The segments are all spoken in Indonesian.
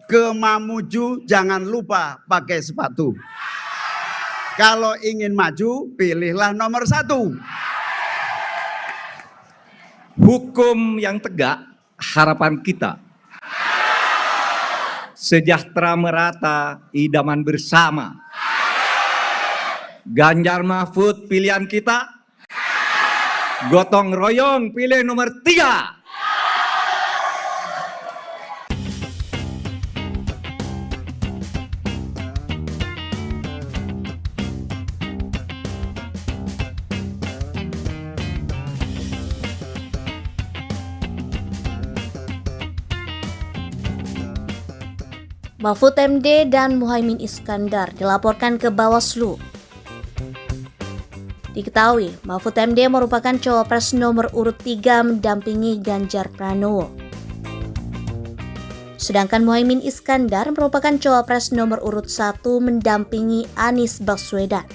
ke Mamuju jangan lupa pakai sepatu. Kalau ingin maju, pilihlah nomor 1. Hukum yang tegak, harapan kita. Sejahtera merata, idaman bersama. Ganjar Mahfud pilihan kita. Gotong royong pilih nomor 3. Mahfud MD dan Muhaimin Iskandar dilaporkan ke Bawaslu. Diketahui, Mahfud MD merupakan cawapres nomor urut 3 mendampingi Ganjar Pranowo. Sedangkan Muhaimin Iskandar merupakan cawapres nomor urut 1 mendampingi Anies Baswedan.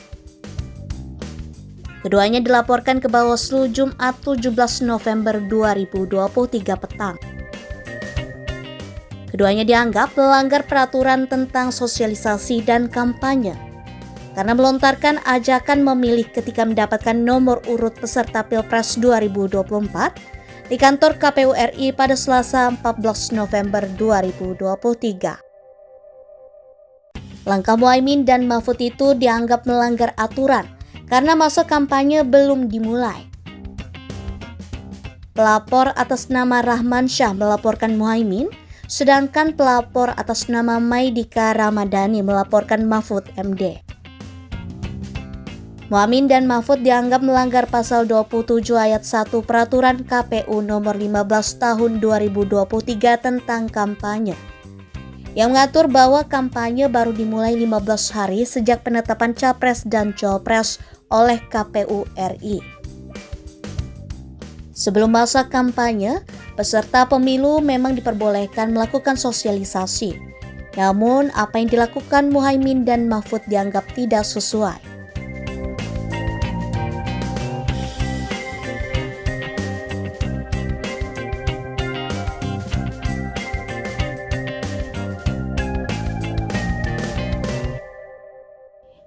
Keduanya dilaporkan ke Bawaslu Jumat 17 November 2023 petang. Keduanya dianggap melanggar peraturan tentang sosialisasi dan kampanye karena melontarkan ajakan memilih ketika mendapatkan nomor urut peserta Pilpres 2024 di kantor KPU RI pada Selasa 14 November 2023. Langkah Muhaimin dan Mahfud itu dianggap melanggar aturan karena masa kampanye belum dimulai. Pelapor atas nama Rahman Syah melaporkan Muhaimin, sedangkan pelapor atas nama Maidika Ramadhani melaporkan Mahfud MD. Muhaimin dan Mahfud dianggap melanggar pasal 27 ayat 1 Peraturan KPU nomor 15 tahun 2023 tentang kampanye, yang mengatur bahwa kampanye baru dimulai 15 hari sejak penetapan Capres dan Cawapres oleh KPU RI. Sebelum masa kampanye, peserta pemilu memang diperbolehkan melakukan sosialisasi. Namun, apa yang dilakukan Muhaimin dan Mahfud dianggap tidak sesuai.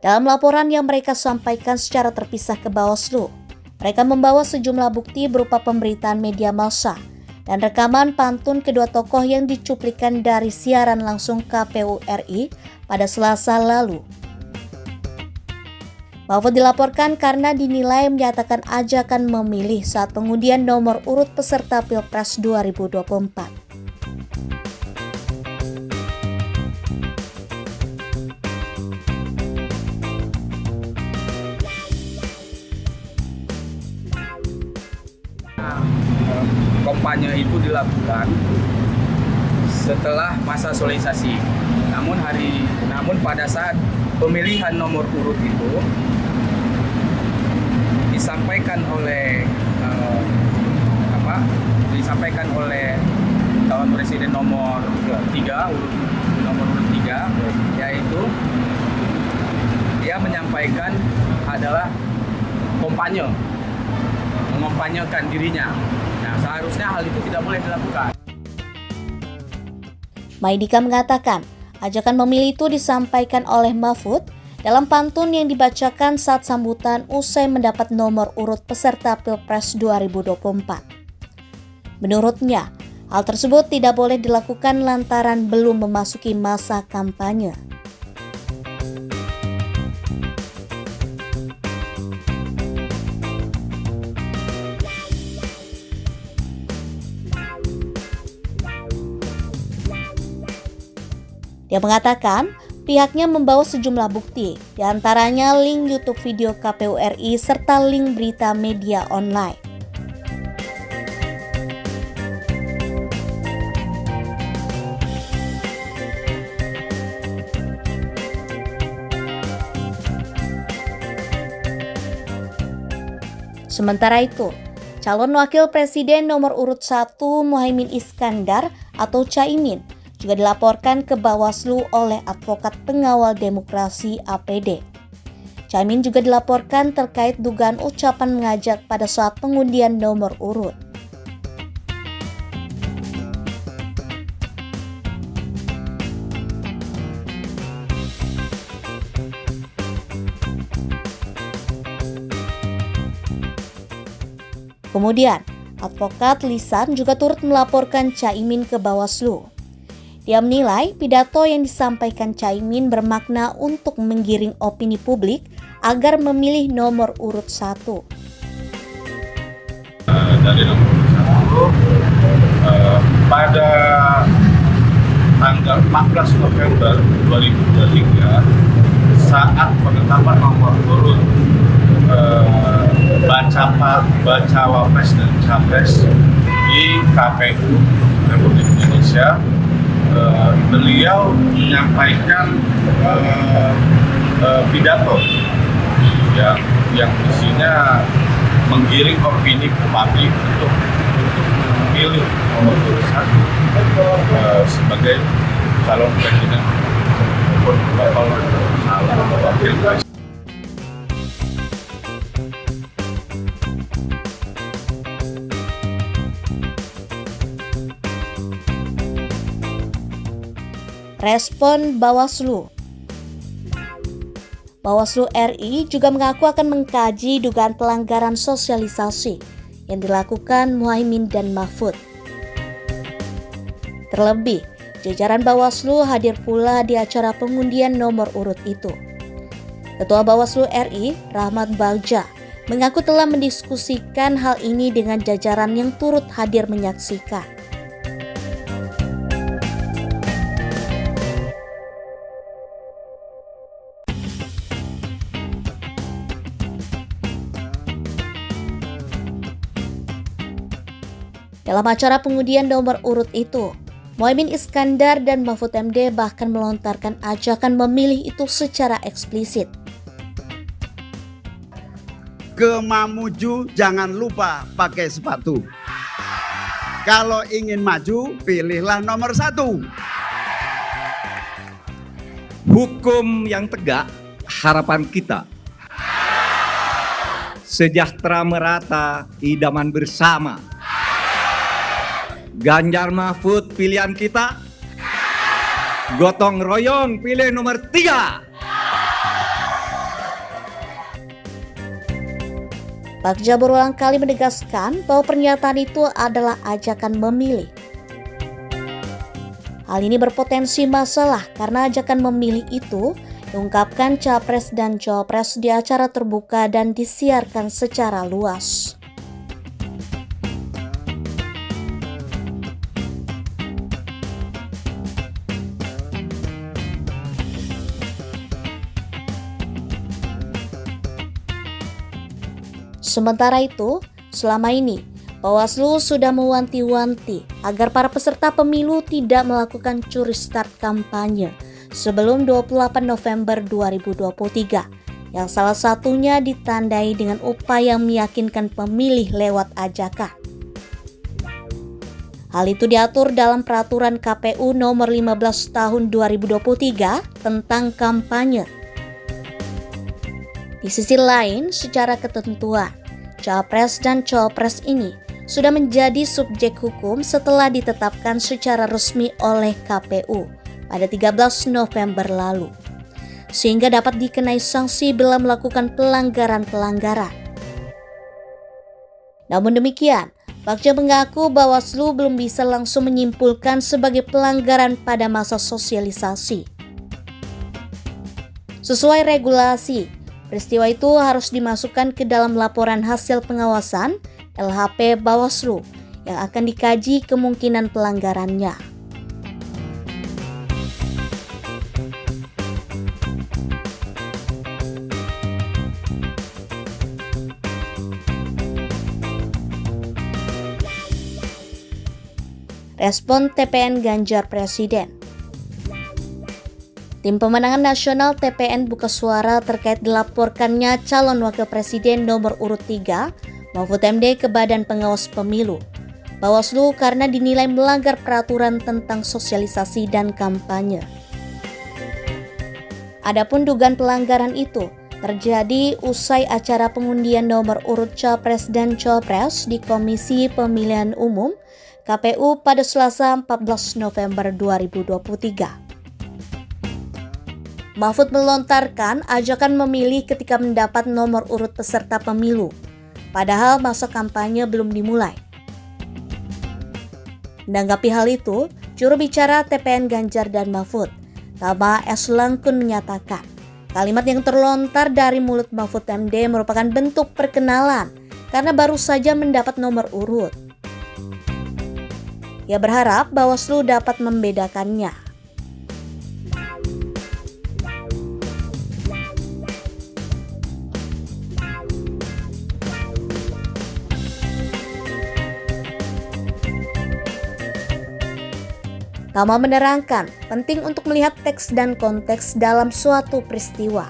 Dalam laporan yang mereka sampaikan secara terpisah ke Bawaslu, mereka membawa sejumlah bukti berupa pemberitaan media massa dan rekaman pantun kedua tokoh yang dicuplikan dari siaran langsung KPU RI pada Selasa lalu. Mahfud dilaporkan karena dinilai menyatakan ajakan memilih saat pengundian nomor urut peserta Pilpres 2024. Kampanye itu dilakukan setelah masa sosialisasi. Namun pada saat pemilihan nomor urut itu disampaikan oleh calon presiden nomor 3, nomor urut 3, yaitu dia menyampaikan adalah mengkampanyekan dirinya. Nah, seharusnya hal itu tidak boleh dilakukan. Maidika mengatakan, ajakan memilih itu disampaikan oleh Mahfud dalam pantun yang dibacakan saat sambutan usai mendapat nomor urut peserta Pilpres 2024. Menurutnya, hal tersebut tidak boleh dilakukan lantaran belum memasuki masa kampanye. Dia mengatakan pihaknya membawa sejumlah bukti, diantaranya link YouTube video KPU RI serta link berita media online. Sementara itu, calon wakil presiden nomor urut 1 Muhaimin Iskandar atau Caimin juga dilaporkan ke Bawaslu oleh Advokat Pengawal Demokrasi APD. Caimin juga dilaporkan terkait dugaan ucapan mengajak pada saat pengundian nomor urut. Kemudian, advokat Lisan juga turut melaporkan Caimin ke Bawaslu. Dia menilai pidato yang disampaikan Caimin bermakna untuk menggiring opini publik agar memilih nomor urut 1. Dari nomor urut 1 pada tanggal 14 November 2023 saat penetapan nomor urut bacawa pres dan capres di KPU Republik Indonesia, beliau menyampaikan pidato yang isinya menggiring opini publik untuk memilih nomor urut 1 sebagai calon presiden maupun bakal calon wakil presiden. Respon Bawaslu. Bawaslu RI juga mengaku akan mengkaji dugaan pelanggaran sosialisasi yang dilakukan Muhaimin dan Mahfud. Terlebih, jajaran Bawaslu hadir pula di acara pengundian nomor urut itu. Ketua Bawaslu RI, Rahmat Bagja, mengaku telah mendiskusikan hal ini dengan jajaran yang turut hadir menyaksikan. Dalam acara pengundian nomor urut itu, Muhaimin Iskandar dan Mahfud MD bahkan melontarkan ajakan memilih itu secara eksplisit. Ke Mamuju jangan lupa pakai sepatu. Kalau ingin maju, pilihlah nomor 1. Hukum yang tegak, harapan kita. Sejahtera merata, idaman bersama. Ganjar Mahfud pilihan kita. Gotong royong pilih nomor 3. Bagja berulang kali menegaskan bahwa pernyataan itu adalah ajakan memilih. Hal ini berpotensi masalah karena ajakan memilih itu diungkapkan Capres dan Cawapres di acara terbuka dan disiarkan secara luas. Sementara itu, selama ini Bawaslu sudah mewanti-wanti agar para peserta pemilu tidak melakukan curi start kampanye sebelum 28 November 2023, yang salah satunya ditandai dengan upaya meyakinkan pemilih lewat ajakan. Hal itu diatur dalam Peraturan KPU Nomor 15 Tahun 2023 tentang kampanye. Di sisi lain, secara ketentuan, Capres dan Cawapres ini sudah menjadi subjek hukum setelah ditetapkan secara resmi oleh KPU pada 13 November lalu, sehingga dapat dikenai sanksi bila melakukan pelanggaran-pelanggaran. Namun demikian, Bagja mengaku Bawaslu belum bisa langsung menyimpulkan sebagai pelanggaran pada masa sosialisasi. Sesuai regulasi, peristiwa itu harus dimasukkan ke dalam laporan hasil pengawasan LHP Bawaslu yang akan dikaji kemungkinan pelanggarannya. Respon TPN Ganjar Presiden. Tim Pemenangan Nasional TPN buka suara terkait dilaporkannya calon wakil presiden nomor urut 3, Mahfud MD ke Badan Pengawas Pemilu, Bawaslu, karena dinilai melanggar peraturan tentang sosialisasi dan kampanye. Adapun dugaan pelanggaran itu terjadi usai acara pengundian nomor urut Capres dan Cawapres di Komisi Pemilihan Umum KPU pada Selasa 14 November 2023. Mahfud melontarkan ajakan memilih ketika mendapat nomor urut peserta pemilu. padahal masa kampanye belum dimulai. Menanggapi hal itu, juru bicara TPN Ganjar dan Mahfud, Tama S. Langkun menyatakan, kalimat yang terlontar dari mulut Mahfud MD merupakan bentuk perkenalan karena baru saja mendapat nomor urut. Ia berharap Bawaslu dapat membedakannya. Tama menerangkan, penting untuk melihat teks dan konteks dalam suatu peristiwa.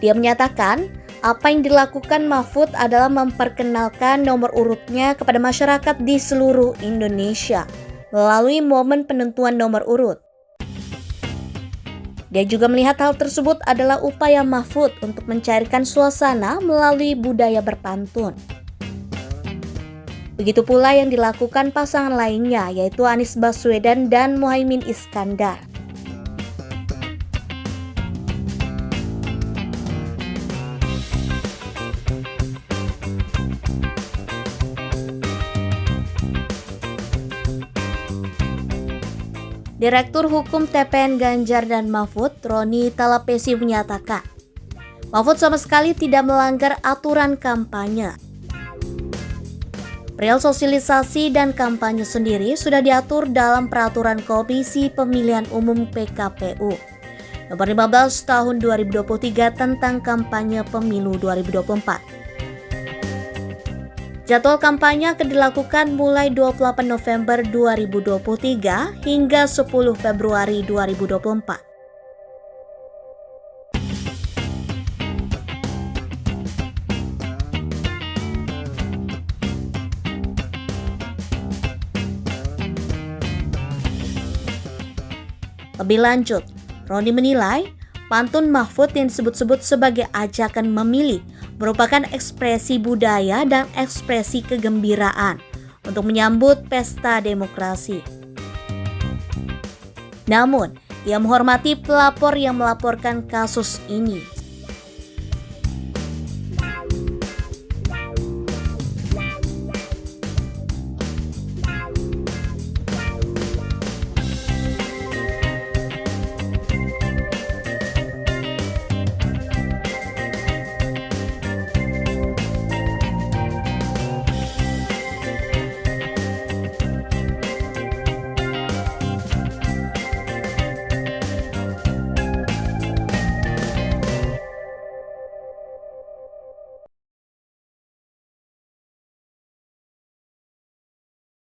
Dia menyatakan, apa yang dilakukan Mahfud adalah memperkenalkan nomor urutnya kepada masyarakat di seluruh Indonesia melalui momen penentuan nomor urut. Dia juga melihat hal tersebut adalah upaya Mahfud untuk mencairkan suasana melalui budaya berpantun. Begitu pula yang dilakukan pasangan lainnya, yaitu Anies Baswedan dan Muhaimin Iskandar. Direktur Hukum TPN Ganjar dan Mahfud, Roni Talapesi menyatakan, Mahfud sama sekali tidak melanggar aturan kampanye. Perihal sosialisasi dan kampanye sendiri sudah diatur dalam Peraturan Komisi Pemilihan Umum PKPU Nomor 15 Tahun 2023 tentang kampanye pemilu 2024. Jadwal kampanye akan dilakukan mulai 28 November 2023 hingga 10 Februari 2024. Lebih lanjut, Roni menilai pantun Mahfud yang disebut-sebut sebagai ajakan memilih merupakan ekspresi budaya dan ekspresi kegembiraan untuk menyambut pesta demokrasi. Namun, ia menghormati pelapor yang melaporkan kasus ini.